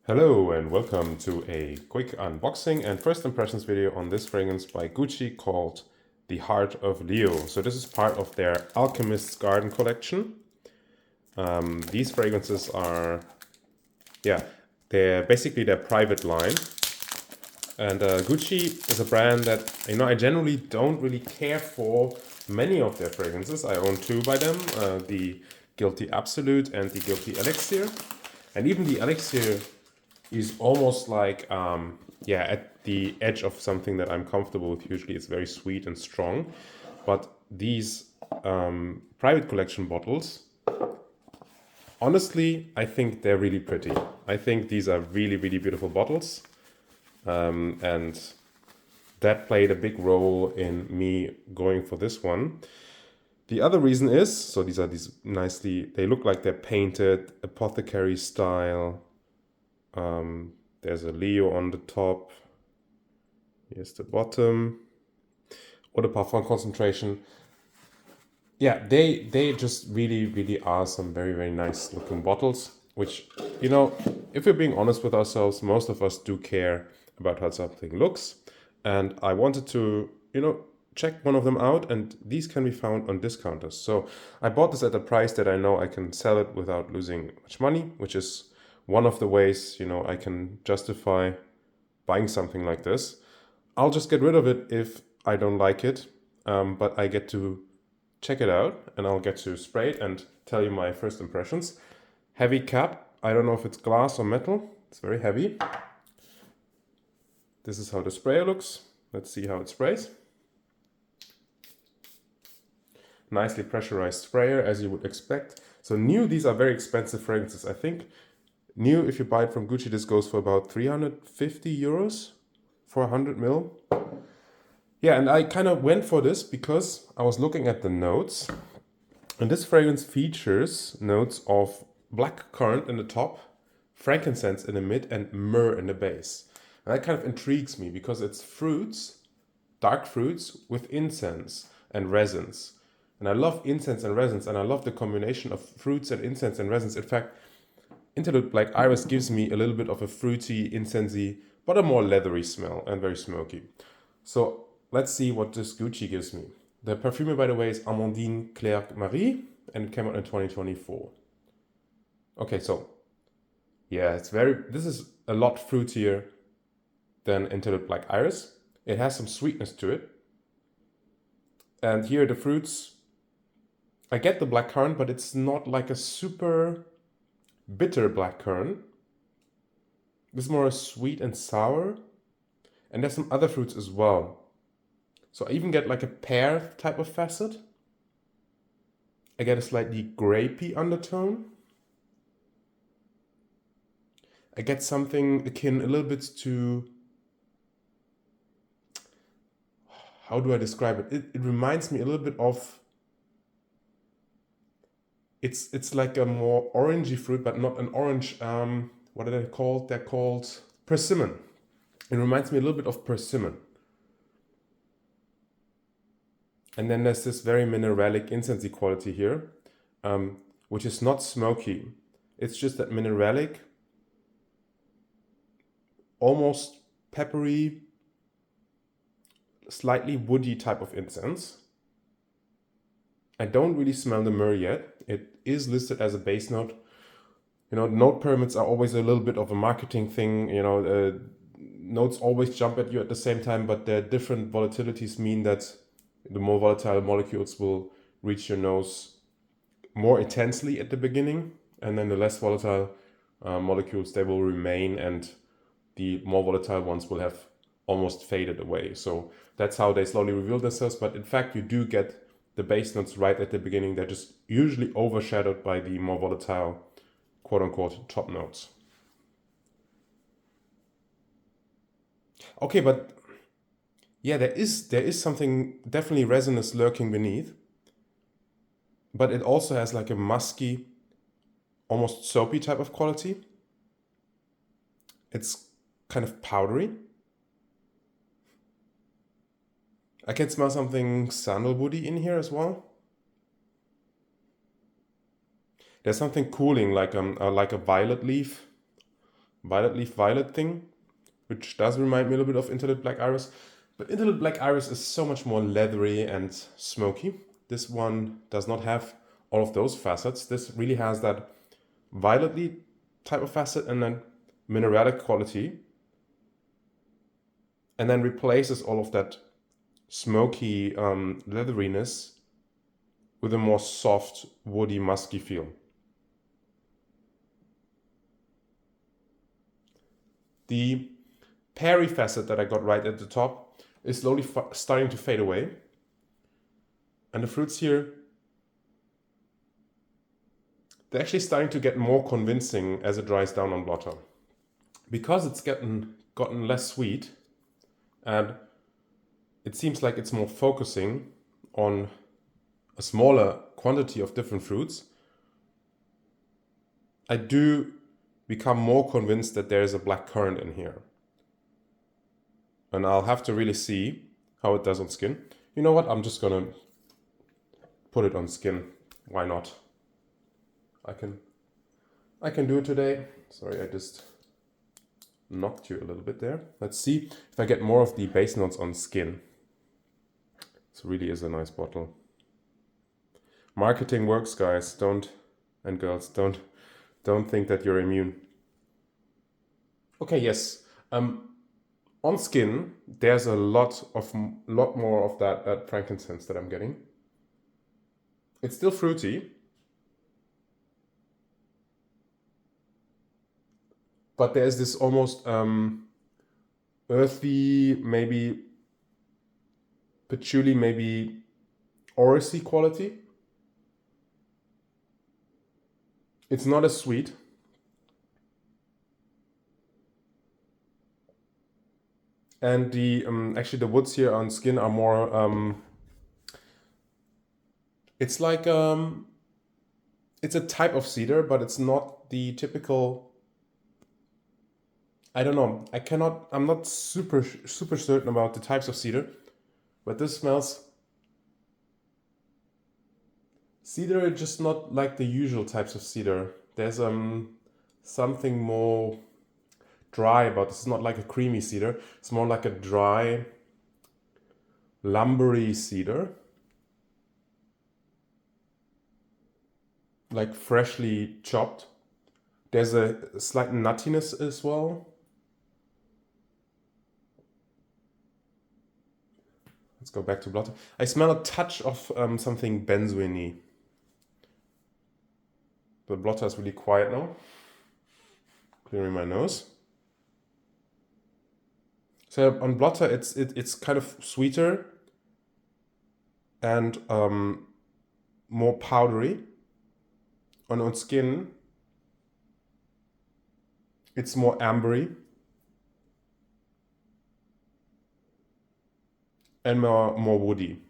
Hello and welcome to a quick unboxing and first impressions video on this fragrance by Gucci called The Heart of Leo. So this is part of their Alchemist Garden collection. These fragrances are, they're basically their private line. And Gucci is a brand that, I generally don't really care for many of their fragrances. I own two by them, the Guilty Absolute and the Guilty Elixir. And even the Elixir is almost like, at the edge of something that I'm comfortable with. Usually it's very sweet and strong. But these private collection bottles, honestly, I think they're really pretty. I think these are really, really beautiful bottles. And that played a big role in me going for this one. The other reason is, so these are they look like they're painted, apothecary style. There's a Leo on the top. Here's the bottom. Eau de parfum concentration. Yeah, they just really, really are some very, very nice looking bottles, which, if we're being honest with ourselves, most of us do care about how something looks. And I wanted to, check one of them out, and these can be found on discounters. So I bought this at a price that I know I can sell it without losing much money, which is one of the ways, I can justify buying something like this. I'll just get rid of it if I don't like it, but I get to check it out and I'll get to spray it and tell you my first impressions. Heavy cap. I don't know if it's glass or metal. It's very heavy. This is how the sprayer looks. Let's see how it sprays. Nicely pressurized sprayer, as you would expect. So new, these are very expensive fragrances. I think new, if you buy it from Gucci, this goes for about 350 euros for 100 ml. Yeah, and I kind of went for this because I was looking at the notes. And this fragrance features notes of black currant in the top, frankincense in the mid, and myrrh in the base. And that kind of intrigues me because it's fruits, dark fruits with incense and resins. And I love incense and resins, and I love the combination of fruits and incense and resins. In fact, Interlude Black Iris gives me a little bit of a fruity, incensey, but a more leathery smell and very smoky. So let's see what this Gucci gives me. The perfumer, by the way, is Amandine Clerc-Marie, and it came out in 2024. Okay, so yeah, this is a lot fruitier than Interlude Black Iris. It has some sweetness to it. And here the fruits, I get the black currant, but it's not like a super bitter black currant. This is more sweet and sour. And there's some other fruits as well. So I even get like a pear type of facet. I get a slightly grapey undertone. I get something akin a little bit to, how do I describe it? It reminds me a little bit of, it's like a more orangey fruit, but not an orange. What are they called? They're called persimmon. It reminds me a little bit of persimmon. And then there's this very mineralic incensey quality here, which is not smoky. It's just that mineralic, almost peppery, slightly woody type of incense. I don't really smell the myrrh yet. It is listed as a base note. Note permits are always a little bit of a marketing thing. Notes always jump at you at the same time, but their different volatilities mean that the more volatile molecules will reach your nose more intensely at the beginning, and then the less volatile molecules, they will remain, and the more volatile ones will have almost faded away. So that's how they slowly reveal themselves. But in fact, you do get the base notes right at the beginning. They're just usually overshadowed by the more volatile, quote-unquote, top notes. Okay, but yeah, there is something definitely resinous lurking beneath. But it also has like a musky, almost soapy type of quality. It's kind of powdery. I can smell something sandalwoody in here as well. There's something cooling, like a violet leaf violet leaf violet thing, which does remind me a little bit of Interlude Black Iris. But Interlude Black Iris is so much more leathery and smoky. This one does not have all of those facets. This really has that violetly type of facet and then mineralic quality, and then replaces all of that smoky leatheriness with a more soft, woody, musky feel. The Perry facet that I got right at the top is slowly starting to fade away. And the fruits here, they're actually starting to get more convincing as it dries down on blotter. Because it's gotten less sweet, and it seems like it's more focusing on a smaller quantity of different fruits, I do become more convinced that there is a black currant in here. And I'll have to really see how it does on skin. You know what? I'm just gonna put it on skin. Why not? I can do it today. Sorry, I just knocked you a little bit there. Let's see if I get more of the base notes on skin. This really is a nice bottle. Marketing works, guys. And girls, don't think that you're immune. Okay, yes. On skin, there's a lot more of that frankincense that I'm getting. It's still fruity, but there's this almost earthy, maybe patchouli, maybe orrisy quality. It's not as sweet. And the actually the woods here on skin are more it's like it's a type of cedar, but it's not the typical. I don't know. I'm not super certain about the types of cedar, but this smells cedar, just not like the usual types of cedar. There's something more dry about this. It's not like a creamy cedar. It's more like a dry, lumbery cedar. Like freshly chopped. There's a slight nuttiness as well. Let's go back to blotter. I smell a touch of something benzoin-y. The blotter is really quiet now. Clearing my nose. So on blotter, it's kind of sweeter and more powdery. On skin, it's more ambery and more woody.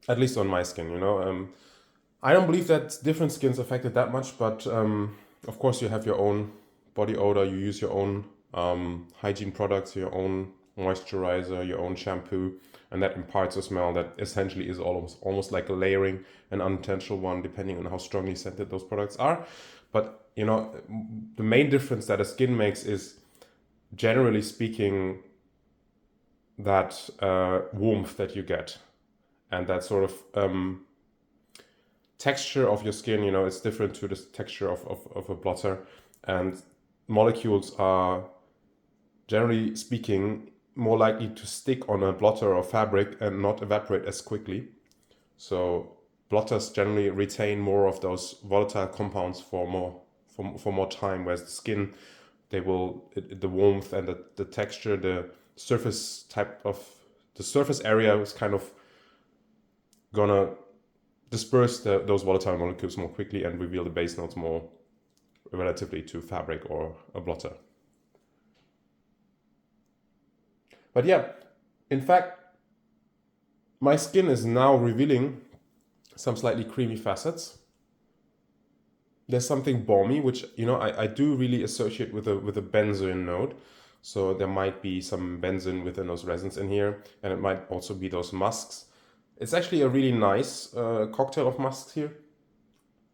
At least on my skin, you know. I don't believe that different skins affect it that much, but of course you have your own body odor, you use your own hygiene products, your own moisturizer, your own shampoo, and that imparts a smell that essentially is almost like a layering, an unintentional one, depending on how strongly scented those products are. But you know, the main difference that a skin makes is, generally speaking, that warmth that you get, and that sort of texture of your skin. You know, it's different to the texture of a blotter, and molecules are, generally speaking, more likely to stick on a blotter or fabric and not evaporate as quickly. So blotters generally retain more of those volatile compounds for more time, whereas the skin, the warmth and the texture, the surface area is kind of gonna disperse those volatile molecules more quickly and reveal the base notes more relatively to fabric or a blotter. But yeah, in fact, my skin is now revealing some slightly creamy facets. There's something balmy, which, you know, I do really associate with a benzoin note. So there might be some benzoin within those resins in here, and it might also be those musks. It's actually a really nice cocktail of musks here.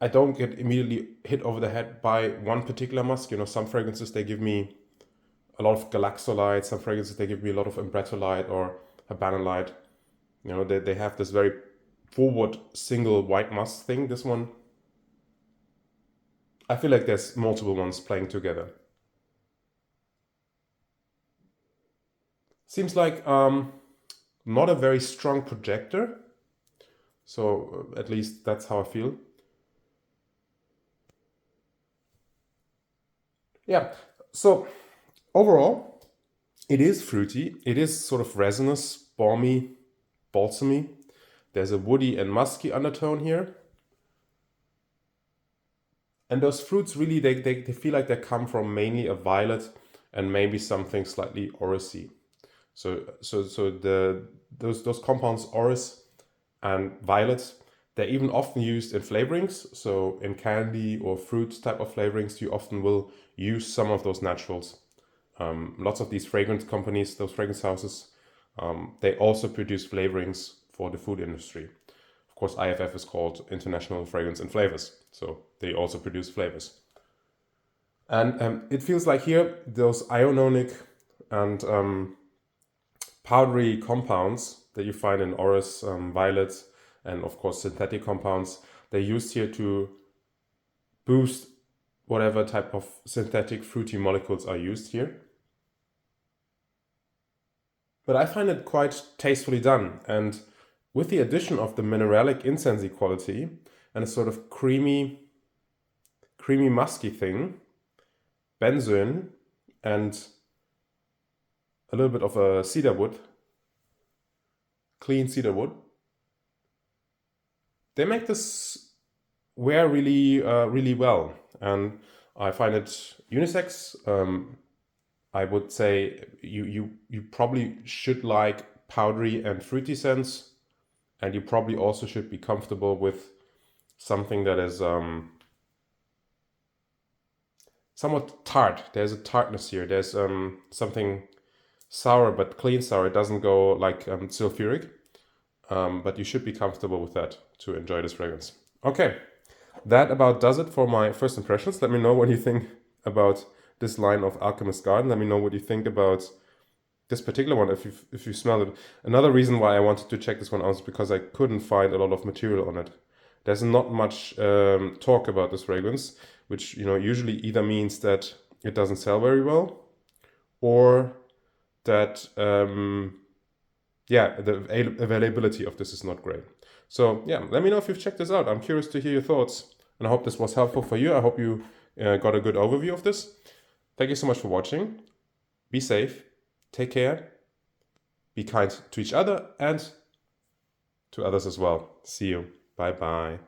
I don't get immediately hit over the head by one particular musk. You know, some fragrances, they give me a lot of galaxolite. Some fragrances, they give me a lot of ambretolite or habanolite. You know, they have this very forward single white musk thing. This one, I feel like there's multiple ones playing together. Seems like not a very strong projector. So at least that's how I feel. Yeah, so overall, it is fruity. It is sort of resinous, balmy, balsamy. There's a woody and musky undertone here. And those fruits really, they feel like they come from mainly a violet and maybe something slightly oricey. So those compounds, orris and violet, they're even often used in flavorings. So in candy or fruit type of flavorings, you often will use some of those naturals. Lots of these fragrance companies, those fragrance houses, they also produce flavorings for the food industry. Of course, IFF is called International Fragrance and Flavors, so they also produce flavors. And it feels like here, those ionic and powdery compounds that you find in orris, violet, and of course synthetic compounds, they're used here to boost whatever type of synthetic fruity molecules are used here. But I find it quite tastefully done, and with the addition of the mineralic incensey quality and a sort of creamy musky thing, benzoin, and a little bit of a cedar wood, clean cedar wood, they make this wear really, really well. And I find it unisex. I would say you probably should like powdery and fruity scents, and you probably also should be comfortable with something that is somewhat tart. There's a tartness here. There's something sour, but clean sour. It doesn't go like sulfuric, but you should be comfortable with that to enjoy this fragrance. Okay, that about does it for my first impressions. Let me know what you think about this line of Alchemist Garden. Let me know what you think about this particular one, if you smell it. Another reason why I wanted to check this one out is because I couldn't find a lot of material on it. There's not much talk about this fragrance, which usually either means that it doesn't sell very well, or that the availability of this is not great. So yeah, let me know if you've checked this out. I'm curious to hear your thoughts, and I hope this was helpful for you. I hope you got a good overview of this. Thank you so much for watching. Be safe, take care, be kind to each other and to others as well. See you. Bye bye.